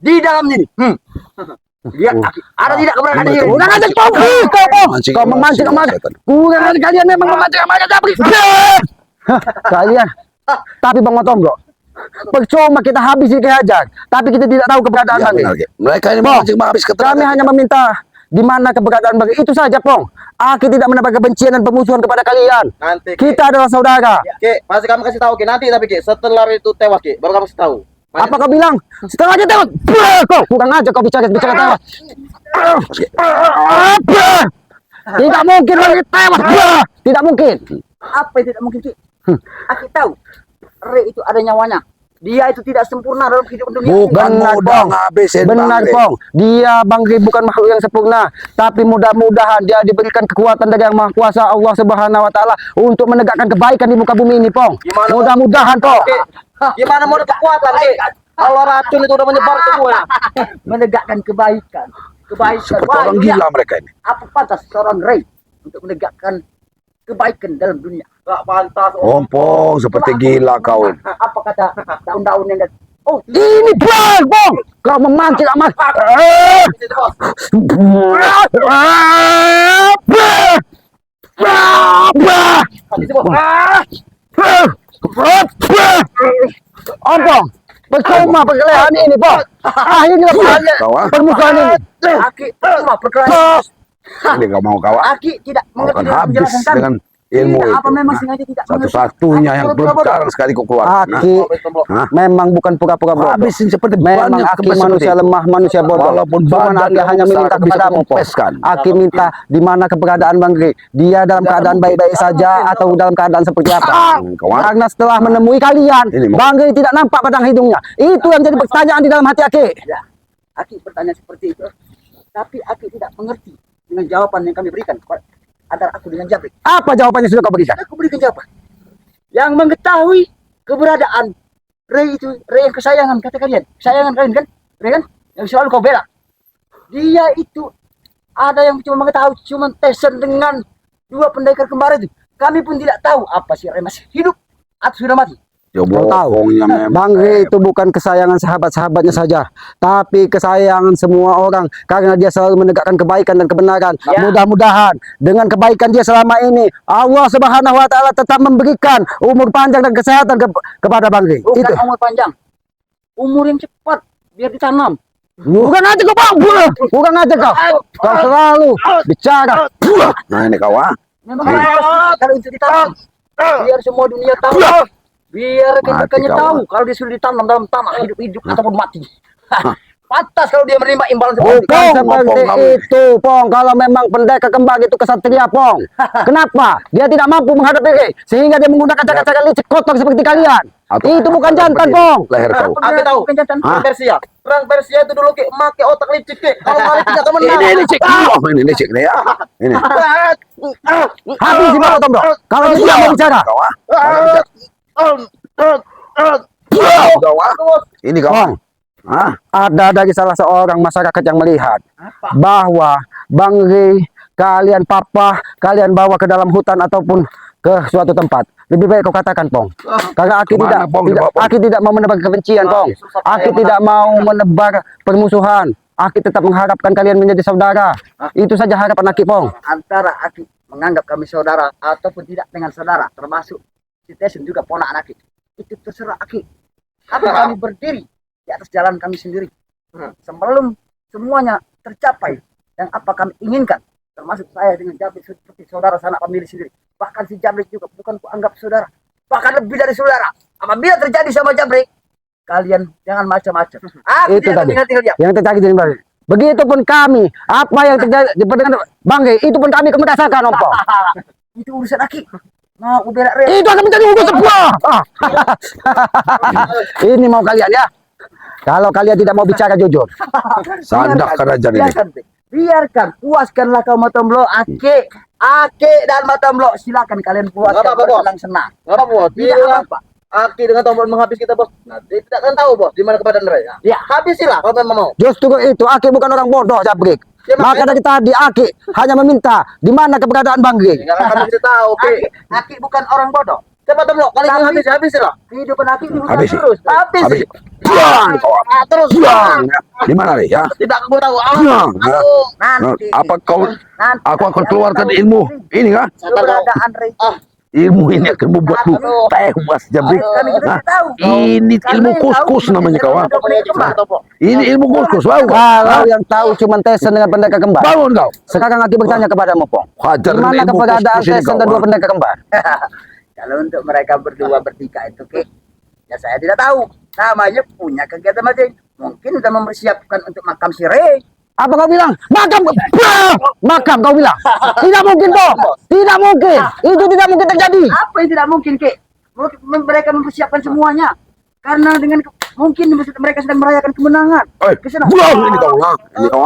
Di dalam sini. Lihat, Aki. Ada tidak keberadaan si Rey? Kurang aja, Pong. Kau Mancing memancing emosi, amarah. setan. Kurang aja kalian memang memancing amarah. Kalian. Tapi Bang Otombro, percuma kita habis dikejar, tapi kita tidak tahu keberadaan Ya, Bang Rey. benar, Ki. Mereka ini Pong, memancing habis Kami keterangan. hanya meminta di mana keberadaan Bang Rey. Itu saja, Pong. Aku tidak mendapat kebencian dan permusuhan kepada kalian. Nanti Ki. Kita adalah saudara. Ki, masih kamu kasih tahu Ki. Nanti tapi Ki, setelah itu tewas Ki, baru kamu kasih tahu. Apa kau bilang? Setelah aja tewat. Kau kurang aja kau bicara tewat. Tidak mungkin lagi tewat. Tidak mungkin. Apa yang tidak mungkin, Ki? Aki tahu. Rey itu ada nyawanya. Dia itu tidak sempurna dalam hidup dunia. Bukan Benar, mudah Pong. ngabisin Bang Benar, Rey. Pong. Dia Bang Rey bukan makhluk yang sempurna, tapi mudah-mudahan dia diberikan kekuatan dari Yang Maha Kuasa Allah Subhanahu wa taala untuk menegakkan kebaikan di muka bumi ini, Pong. Gimana, Mudah-mudahan, Pong. Ki, gimana mau ada kekuatan Ki? Kalau racun itu udah menyebar semua. Menegakkan kebaikan. Kebaikan. Seperti Wah, orang dunia. gila mereka ini. Apa pantas seorang Rey untuk menegakkan kebaikan dalam dunia? Gak pantas. Ompong seperti gila kau ini. Apa kata daun-daun yang oh, Ini Pong. Kau memancing amat. Ompong, percuma perkelahian ini, Pong. Akhirnya Kau, permusuhan ini. Aki cuma perkelahian. Ini kau mau kau Aki tidak Kau mengerti akan dengan habis penjelasan kami. dengan ilmu Tidak, itu. apa memang Nah, sengaja tidak mengerti? satu-satunya Aki yang pura-pura bodoh. jarang sekali kau keluar. Nah, Aki memang bukan pura-pura bodoh. habisin seperti Memang banyak Aki kempas manusia seperti itu. lemah, manusia bodoh. Walaupun Cuman badan Aki kau hanya besar, meminta bisa kepadamu, Pong. kempeskan. Aki minta di mana keberadaan Bang Rey. Dia dalam keadaan baik-baik saja atau dalam keadaan seperti apa? Kau, Karena setelah menemui kalian, Ini, Mo. Bang Rey tidak nampak padang hidungnya. Itu yang jadi pertanyaan di dalam hati Aki. Ya, Aki bertanya seperti itu. Tapi Aki tidak mengerti dengan jawaban yang kami berikan antara aku dengan Jabrik. Apa jawabannya sudah kau berikan? Aku berikan jawaban. Yang mengetahui keberadaan Rey itu, Rey yang kesayangan kata kalian. Kesayangan kalian kan? Rey kan? Yang selalu kau bela. Dia itu ada yang cuma mengetahui, cuma tesan dengan dua pendekar kembar itu. Kami pun tidak tahu apa si Rey masih hidup atau sudah mati. Ya Kau tahu, bohongnya memang. Bang Rey itu bukan kesayangan sahabat-sahabatnya saja, tapi kesayangan semua orang karena dia selalu menegakkan kebaikan dan kebenaran. Ya. Mudah-mudahan dengan kebaikan dia selama ini, Allah Subhanahu wa taala tetap memberikan umur panjang dan kesehatan kepada Bang Rey. Bukan Itu. umur panjang. Umur yang cepat biar ditanam. Bukan aja kau, Bang. Bukan aja kau. Kau selalu bicara. Nah ini kau Memang kalau itu ditanam. Biar semua dunia tahu. Biar kedekannya kawan. tahu kalau dia sudah ditanam dalam tanah hidup-hidup ataupun mati. Pantas kalau dia menerima imbalan seperti Bukan itu. seperti Pong, kamu. itu, Pong. Kalau memang pendekar kembar itu kesatria, Pong. Kenapa? Dia tidak mampu menghadapi Rey, sehingga dia menggunakan cara-cara licik kotor seperti kalian. Itu bukan jantan, Pong. Leher kau. Aku tahu. Bukan jantan. Perang Persia. Perang Persia itu dulu Ki, make otak licik Ki. Kalau nggak licik nggak menang. Ini licik. Oh, ini licik nih ya. Ini. Habis si Bang Otombro. Kalau dia tidak mau bicara. Kau Kau Ini kau. Pong, ada dari salah seorang masyarakat yang melihat bahwa Bang Rey, kalian papa, kalian bawa ke dalam hutan ataupun ke suatu tempat. Lebih baik kau katakan, Pong. Karena Aki Kemana, Pong? Dibawa, Pong? Aki tidak mau menebar kebencian, Pong. Aki tidak mau menebar permusuhan. Aki tetap mengharapkan kalian menjadi saudara. Itu saja harapan Aki, Pong. Antara Aki menganggap kami saudara ataupun tidak dengan saudara, termasuk si Tesen juga ponakan Aki. Itu terserah Aki. Tapi kami berdiri di atas jalan kami sendiri. Sebelum semuanya tercapai yang apa kami inginkan, termasuk saya dengan Jabrik seperti saudara sanak pemilik sendiri. Bahkan si Jabrik juga bukan kuanggap saudara, bahkan lebih dari saudara. Apabila terjadi sama Jabrik, kalian jangan macam-macam. Aku Itu tidak tadi tinggal diam. yang terjadi di Bangge. Begitupun kami, apa yang terjadi dengan Bangge, itu pun kami merasakan, Ompong. Itu urusan Aki. Mau bela Reo. Itu akan menjadi urusan gua. Ini mau kalian ya. Kalau kalian tidak mau bicara jujur, Sandahkan aja ini. Biarkan, puaskanlah kau Matomblo, Ake dan Matomblo, silakan kalian puaskan. Nggak apa-apa, Bos. Senang. Nggak apa bos. Tidak Bila apa-apa. Aki dengan tombol menghabis kita bos. Nah, dia tidak akan tahu bos di mana keberadaan mereka. Ya. Habisilah kalau memang mau. justru itu Aki bukan orang bodoh, Jabrik. Ya, Maka dari tadi Aki hanya meminta di mana keberadaan Bangge. Nggak akan bisa tahu. Oke. Aki bukan orang bodoh. Coba tombol. Kalau ingin habis habisilah. Kehidupan Aki diurusan Habis. terus. Habis. Habis. Pulang. Terus. Pulang. Di mana nih ya? Tidak aku tahu. Pulang. Nanti. Apa kau? Nanti Aku akan kalian keluarkan tahu ilmu sendiri ini kan? keberadaan Reo. Ilmu ini akan membuatmu tewas, Jabrik. Kami juga Hah? tidak tahu. Ini ilmu Kalian kuskus tahu namanya kawan. kembar. Ini ilmu kuskus. Wow. Kalau yang tahu cuma Tesen dengan pendekar kembar. Bangun kau. Sekarang Aki bertanya kepadamu, Pong. Hajar Di mana ilmu keberadaan kuskus ini Tesen kau. dan dua pendekar kembar? Kalau untuk mereka berdua bertiga itu, Ki, ya saya tidak tahu. Namanya punya kegiatan masing. Mungkin sudah mempersiapkan untuk makam si Rey. Apa kau bilang? Makam. Makam kau bilang. Tidak mungkin, Pong. Tidak mungkin. Itu tidak mungkin terjadi. Apa yang tidak mungkin, Ki? Mereka mempersiapkan semuanya. Karena dengan mungkin mereka sedang merayakan kemenangan. Kesana. Buang ini kau. Nah, ini kau.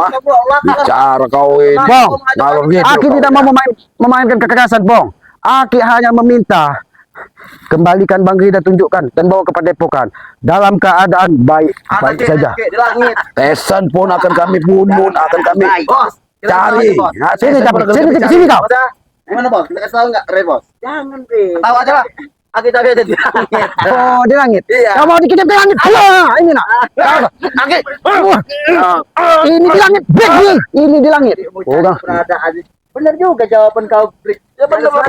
Bicara kau ini. Bong, Ngalor gitu Aki kau. tidak mau memainkan kekerasan, Pong. Aki hanya meminta kembalikan Bangge dan tunjukkan dan bawa ke Padepokan dalam keadaan baik saja. Di langit. Tesan pun akan kami bunuh, akan kami Bos. cari. Nah, Sini, Tesan Jabrik. pun akan Sini, kami sini cari. kau. Bos ya? Gimana bos? Kita kasih tahu nggak Rey bos? Jangan, Rey. Tahu aja lah. Aki tapi ada di langit. Oh, di langit. Iya. Kau mau dikitip di langit? Wah, ini nak. Aki. Ini di langit. Big, ini di langit. Orang. Keberadaan. Benar juga jawaban kau, Brik. Ya benar bos.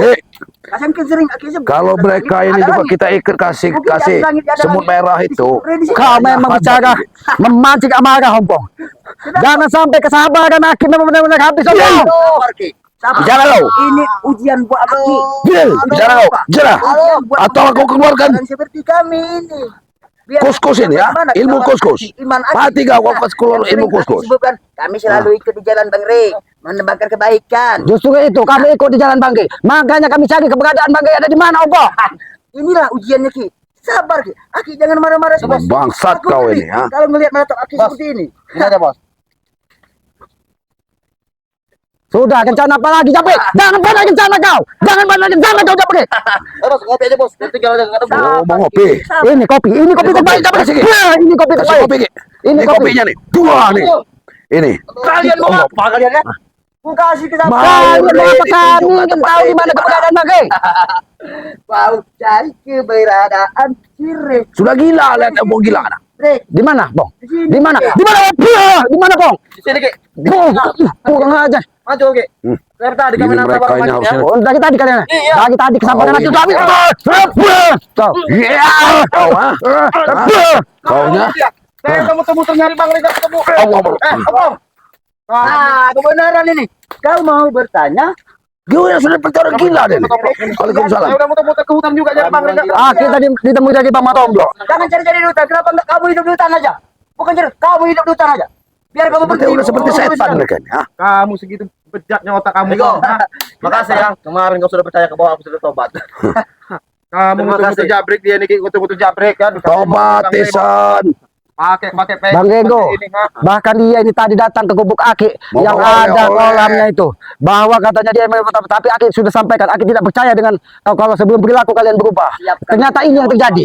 Kasih sering Aki sebut. Kalau mereka ini juga kita ikat kasih semut merah itu. Kau memang bicara memancing amarah, Ompong. Jangan sampai kesabaran Aki memang benar-benar habis, Ompong. Bicara kau. Ini ujian buat Aki. Bicara kau. Bicara. Atau aku keluarkan Dan seperti kami ini. Biar kuskus ini ya. bagaimana Ilmu kita kuskus. iman Aki. Mati kau kasih keluar Yang ilmu sering Aki kuskus. sebutkan, kami selalu ikut di jalan Bang Rey, menebarkan kebaikan. Justru itu kami ikut di jalan Bangge. Makanya kami cari keberadaan Bangge ada di mana, Ompong. Inilah ujiannya, Ki. Sabar, Ki. Aki jangan marah-marah. Bangsat Aku kau ngeri ini ya. kalau melihat mata Aki seperti ini. Ini aja bos. Sudah, kencana apa lagi, Jabrik? Jangan banyak kencana kau. Jangan banyak kencana kau, Jabrik. Bos ngopi aja bos. Tinggal aja nggak ada. Oh, mau ngopi. Ini kopi terbaik, Jabrik. Nah, ini kopi Kasih terbaik. kopi, Ki. Ini Ini kopi. kopinya nih. Dua nih. Ini. Kalian mau apa kalian ya? Ku kasih ke Mau, Kalian Rey, apa kami tunjukkan ingin tempat tahu di ini mana di mana. keberadaan Bangge? Mau cari keberadaan si Rey. Sudah gila lihat mau gila anak. Rey, Di mana, Bong? sini, Di mana? Ki. Di mana? Di mana, Bong? Di sini Ki. Kurang aja. Maju Ki. Dari tadi kami Ini nantang mereka barang ini ya. harusnya. Oh, dari tadi kalian. Iya. Dari tadi kesabaran Oh, aku ini. sudah habis. Kau. Iya. Kau ah. Kaunya. Saya muter-muter nyari Bang Rey nggak ketemu. Allah. Apa? Ah, kebenaran ini. Kau mau bertanya? Gue sudah percaya gila deh. Waalaikumsalam. Saya udah muter-muter ke hutan juga nyari Bang Rey nggak ketemu. Kita ditemui dari Bang Matomblo. Jangan cari-cari di hutan. Kenapa enggak kamu hidup di hutan aja? Bukan cari, kamu hidup di hutan aja. Biar kamu Seperti udah seperti setan mereka ini. ah. Kamu segitu bejatnya otak kamu. Makasih ya. Kemarin kau sudah percaya ke bawah aku sudah tobat. Kamu Terima muter-muter kasih. jabrik dia nih muter-muter jabrik kan. Tobat, Tesan. Pakai Bang Gego, ini, ha? bahkan dia ini tadi datang ke gubuk Aki Mau yang oleh, ada oleh. kolamnya itu. Bahwa katanya dia memang tapi Aki sudah sampaikan. Aki tidak percaya dengan kalau sebelum perilaku kalian berubah. Ternyata ini yang terjadi.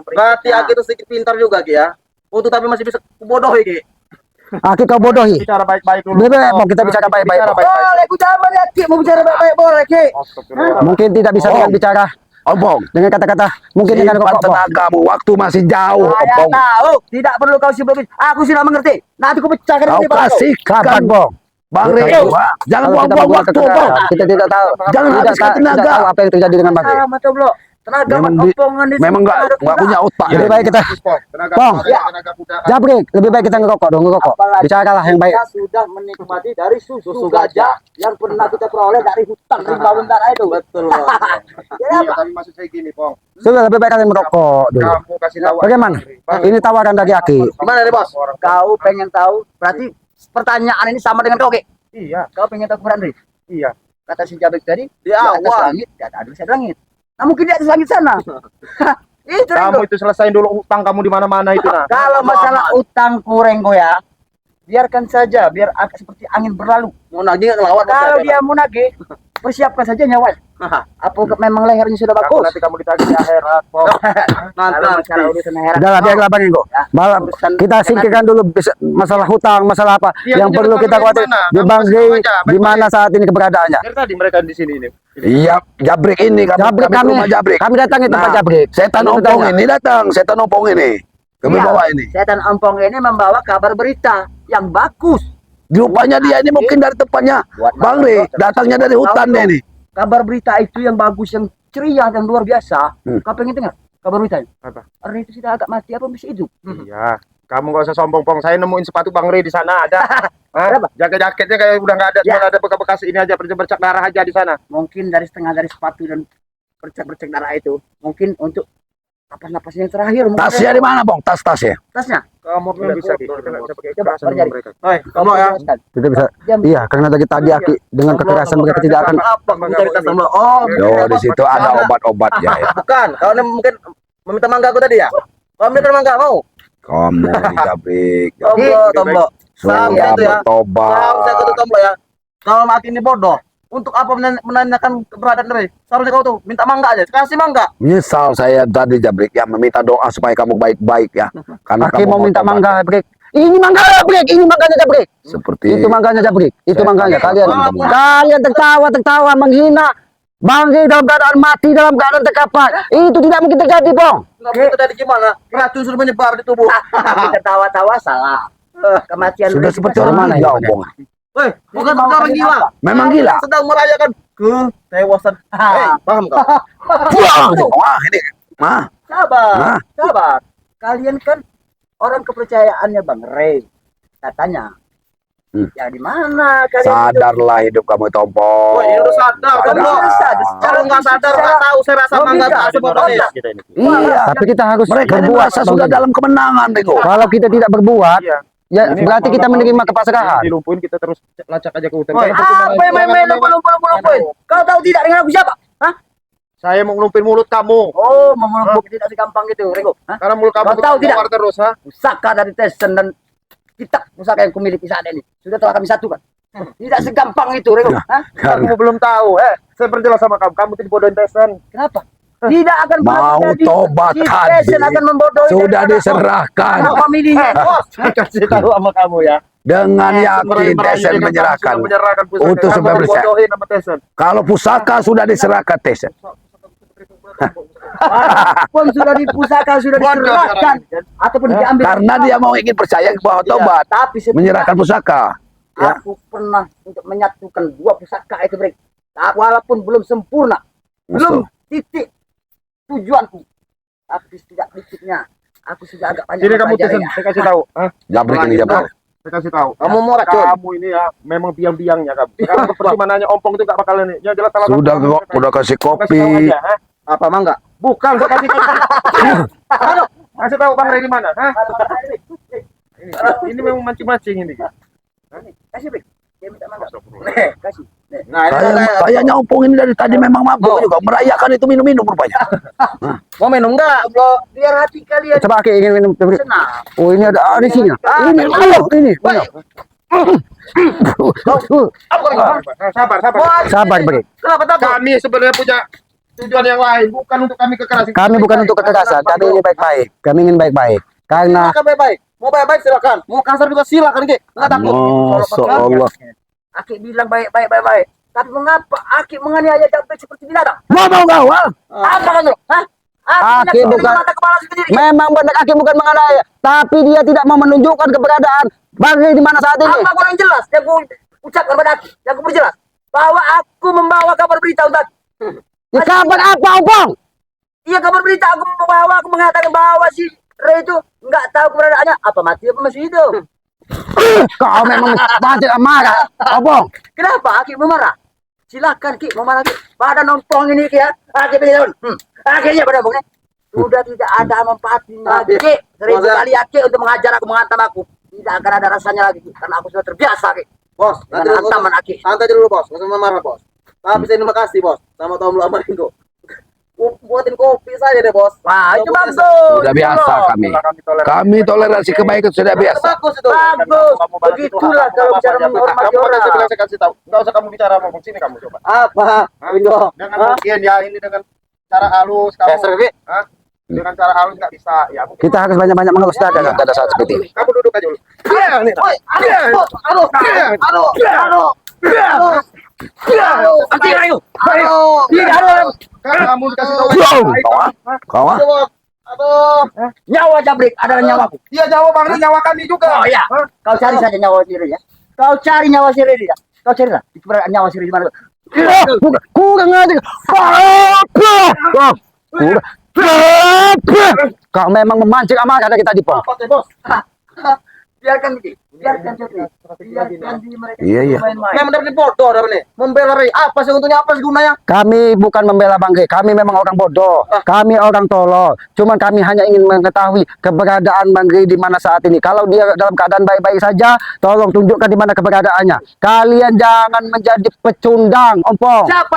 Berarti Aki itu sedikit pintar juga Ki ya. Untuk tapi masih bisa bodoh Ki. Aki kau bodohi. Bicara baik-baik dulu. Bebe, mau kita bicara baik-baik. Bicara baik-baik. Boleh, ku jaman ya, Ki. Mau bicara baik-baik, boleh, Ki. Mungkin tidak bisa dengan bicara Ompong. Dengan kata-kata mungkin dengan Simpan kok. tenagamu, waktu masih jauh, Saya Ompong. tahu, tidak perlu kau sibuk. Aku sudah mengerti. Nanti aku pecahkan Kau ini Bang. kasihkan, Kapan, Bong? Bang Kalau- Reo, jangan Kalau kita buang-buang membuat waktu, kekerasan, Ompong. kita tidak tahu. Jangan tidak habiskan tahu- tenaga. Tidak tahu apa yang terjadi dengan Bang. Salah macam lo. Tenaga Memang mat opongan di memang sini ada nggak kuda. punya otak. Lebih baik kita, Tenaga Bang, kuda, ya. tenaga kuda. Jabrik, lebih baik kita ngerokok dong, ngerokok. Apalagi Bicaralah yang baik. kita sudah menikmati dari susu gajah yang pernah kita peroleh dari hutan rimba bentara itu. Betul. Ya, Iya, apa? tapi maksud saya gini, Pong. Sudah lebih baik kalian merokok dulu. Kamu kasih tahu. Bagaimana? Ini tawaran dari Aki. Gimana nih bos? Kau pengen tahu? Berarti pertanyaan ini sama dengan kau, Ki? Iya, Kau pengen tahu kebenaran, Ri? iya. Kata si Jabrik tadi, Di atas awal. langit, di atas langit. Nah, mungkin di atas langit sana. Itu Kamu Renggo. itu selesain dulu utang kamu di mana-mana itu nah. Kalau masalah utang Renggo ya, biarkan saja, biar seperti angin berlalu. Mau nagih nggak ngelawan. Kalau dia mau nagih, persiapkan saja nyawa. Apa memang lehernya sudah Aku bagus? nanti kamu ditagih di akhirat, Pong. Kalau masalah urusan leher, Udah lah, biarlah Bang Ego. Malam urusan- kita singkirkan dulu masalah hutang, masalah apa Iya, yang jadi perlu Bang kita Rey khawatir. di mana? Di Kamu Bang kasih Rey, tahu aja, di mana saat ini keberadaannya? Dari tadi mereka di sini ini. Iya, Jabrik ini Jabrik ke kami, rumah Jabrik. kami datangi tempat Nah, Jabrik. Setan Kami ompong bertanya. ini datang, setan ompong ini. Kami Iya, bawa ini. Setan ompong ini membawa kabar berita yang bagus. Rupanya dia ini mungkin dari tempatnya Buat Bang makan Rey, terus. datangnya dari hutannya ini. Kabar berita itu yang bagus, yang ceria dan luar biasa. Hmm. Kau pengen dengar kabar berita? Apa? Orang itu sudah agak mati apa masih hidup? Iya. Kamu gak usah sombong, Pong. Saya nemuin sepatu Bang Rey di sana ada. Hah? Berapa? Jaket-jaketnya kayak udah nggak ada, Ya. cuma ada bekas-bekas ini aja, bercak darah aja di sana. Mungkin dari setengah dari sepatu dan bercak-bercak darah itu, mungkin untuk napas yang terakhir. Mungkin Tasnya di mana, Bang? Tas-tasnya. tasnya. Kamu Udah, bisa udah, kita nggak bisa pakai coba, kekerasan sama terjadi. mereka. Kau ya. jelaskan. Kita bisa, Jam- iya, karena dari tadi Aki dengan kekerasan mereka tidak akan. apa mencari tas sama Oh, Yo, di situ ada obat-obatnya ya. Bukan, kau ini mungkin meminta mangga aku tadi ya? Kau minta mangga mau? Kamu di Jabrik. Tombol. Sudah Sama itu ya. bertobat. Saya kata tombol ya. Kalau mati ini bodoh. Untuk apa menanyakan keberadaan Rey? Seharusnya kau tuh minta mangga aja. Kasih mangga. Menyesal saya tadi Jabrik ya meminta doa supaya kamu baik-baik ya. Karena Aki kamu mau minta tobat. mangga Jabrik. Ini mangga Jabrik, ini mangganya Jabrik. Seperti Itu mangganya Jabrik, itu Saya mangganya. tahu. Kalian, Kamu- kalian tertawa menghina. Bang Rey dalam keadaan mati, dalam keadaan terkapar. Itu tidak mungkin terjadi, Bong. Nggak itu tadi gimana? Racun sudah menyebar di tubuh. Tapi ketawa-tawa salah. Kematian sudah Rey seperti kita orang mana gila ini? Ompong. Woi, bukan mau orang kasih gila. apa? Memang gila. Sedang merayakan ketewasan. Paham kau? Wah, wah ini. Mah, Sabar, Hah? sabar. Kalian kan orang kepercayaannya Bang Rey. Katanya. Hmm. Ya di mana kalian? sadarlah hidup kamu Tompong. Woi, ini udah sadar. Sadar. Kamu Sadar. kalau nggak sadar nggak tahu saya rasa mangga Logika. tak semua Logika. Iya. Tapi kita harus Mereka ini berbuat. merasa Bang sudah Rey. dalam kemenangan, Bego. Kalau kita tidak berbuat, Iya. ya Ini berarti mau kita nggak menerima mau kepasrahan. dilumpuhin kita terus lacak aja ke hutan. Woi, Karena percuma apa lagi. yang main-main lumpur? Kau tahu tidak dengan aku siapa? Hah? Saya mau ngelumpin mulut kamu. Oh, memeluk tidak segampang gitu, Ringo. Hah? Karena mulut kamu Kau tahu tidak? keluar terus, ha? Pusaka dari Tyson dan kitab pusaka yang kumiliki saat ini sudah telah kami satukan. Tidak segampang itu, Ringo. Hah? Kamu belum tahu. Saya perjelas sama kamu. Kamu tidak bodohin Tyson. Kenapa? Tidak akan pernah Mau terjadi. tobat Si tadi. Tyson akan membodohi Sudah daripada diserahkan. anak family-nya. Bos, saya kasih tahu sama kamu ya. Dengan yakin Merayu-merayu Tyson dengan kamu menyerahkan. sudah menyerahkan pusaka. Utuh Kamu sudah bersih. bodohin sama Tyson. Kalau pusaka sudah diserahkan Tyson. Pun sudah di pusaka sudah Bodoh diserahkan ataupun diambil. Karena dia mau ingin percaya bahwa Iya. tobat. Tapi Menyerahkan pusaka. Ya. aku pernah untuk menyatukan dua pusaka itu, Bre. Walaupun belum sempurna, belum titik tujuanku, tapi tidak-tidaknya aku sudah agak banyak Jadi kamu mempelajari. Tyson, saya kasih tahu. Hah? Jabrik ini Jabrik. Saya kasih tahu. Kamu mau racun? Kamu ini ya memang biang-biangnya kamu. Karena percuma nanya ompong itu gak bakalan ini. Ya jelas salah Sudah kamu. kok, udah kasih Kasih tahu kopi. aja, ha? Apa mangga? Bukan, saya kasih tahu. Kasih tahu Bang Rey di mana? Hah? Ini memang mancing-mancing ini. Kasih, Bre. Dia minta mangga. Kasih. Nah, Kayaknya Ompong ini dari tadi memang mabuk juga. Merayakan itu minum-minum rupanya. mau minum enggak? Biar hati kalian Coba Aki ingin minum Jabrik. senang. Oh ini ada isinya. Ini, ini. Sabar. Sabar Jabrik. Kenapa takut? Kami sebenarnya punya tujuan yang lain, bukan untuk kami kekerasan. Kami bukan untuk kekerasan, kami ingin baik-baik. Kami ingin baik-baik. Karena Silakan baik-baik. Mau baik-baik silakan. Mau kasar juga silakan, Ki. Enggak takut. Masya Allah. Aki bilang baik. Tapi mengapa Aki menganiaya Jabrik seperti binatang? Ngomong kau, ah. Apa kan lu? Hah? Aki Aku bukan- mata kepala sendiri. Memang benar Aki bukan menganiaya, tapi dia tidak mau menunjukkan keberadaan Bang Rey di mana saat ini. Apa kurang jelas yang ku ucapkan pada Aki? Yang ku perjelas bahwa aku membawa kabar berita untuk Aki. Di kabar apa, Opong? Iya, kabar berita aku membawa, aku mengatakan bahwa si Ray itu nggak tahu keberadaannya. Apa mati apa masih hidup? Kau memang banyak marah, Opong. Kenapa Aki memarah? Silakan Ki memarah Ki. Pada nongkrong ini Ki ya. Aki pilih akhirnya pada bongnya. Sudah tidak ada manfaatnya lagi Ki. Seribu Masa- kali Aki untuk mengajar aku, menghantam aku. Tidak akan ada rasanya lagi Ki. Karena aku sudah terbiasa Ki. Bos, nanti Dengan hantaman Aki. santai dulu bos, nggak usah marah bos. Tapi saya terima kasih bos, sama Tom Lama itu. Buatin kopi saya deh bos. Wah, itu bagus. Sudah biasa kami. Kami toleransi kebaikan sudah biasa. Bagus itu. Bagus. Begitulah kalau bicara menghormati orang. Saya kasih tahu. Nggak usah kamu bicara ngomong sini kamu coba. Apa? Wingo. Dengan mungkin ya ini dengan cara halus kamu. Hah? Dengan cara halus nggak bisa. Ya mungkin. Kita harus banyak-banyak mengelus dada pada saat seperti ini. Kamu duduk aja dulu. Iya nih. Kamu dikasih tahu. Kau ah. Nyawa Jabrik adalah nyawaku. Iya nyawa bang, nyawa kami juga. Oh iya. Kau cari saja nyawa si Riri ya. Kau cari nyawa si Riri ya. Kau cari lah. Itu nyawa si Riri di mana? Kurang aja. Kau memang memancing amarah dari tadi, Pong. Apa teh bos? Biarkan Ki. Biarkan Jabrik. Biarkan di mereka Iya, iya. main-main. Memang dari bodoh ada nih. Membela Ray. Apa sih untungnya? Apa sih gunanya? Kami bukan membela Bang Rey, kami memang orang bodoh, kami orang tolol. Cuman kami hanya ingin mengetahui keberadaan Bang Rey di mana saat ini. Kalau dia dalam keadaan baik-baik saja, tolong tunjukkan di mana keberadaannya. Kalian jangan menjadi pecundang, Ompong. Siapa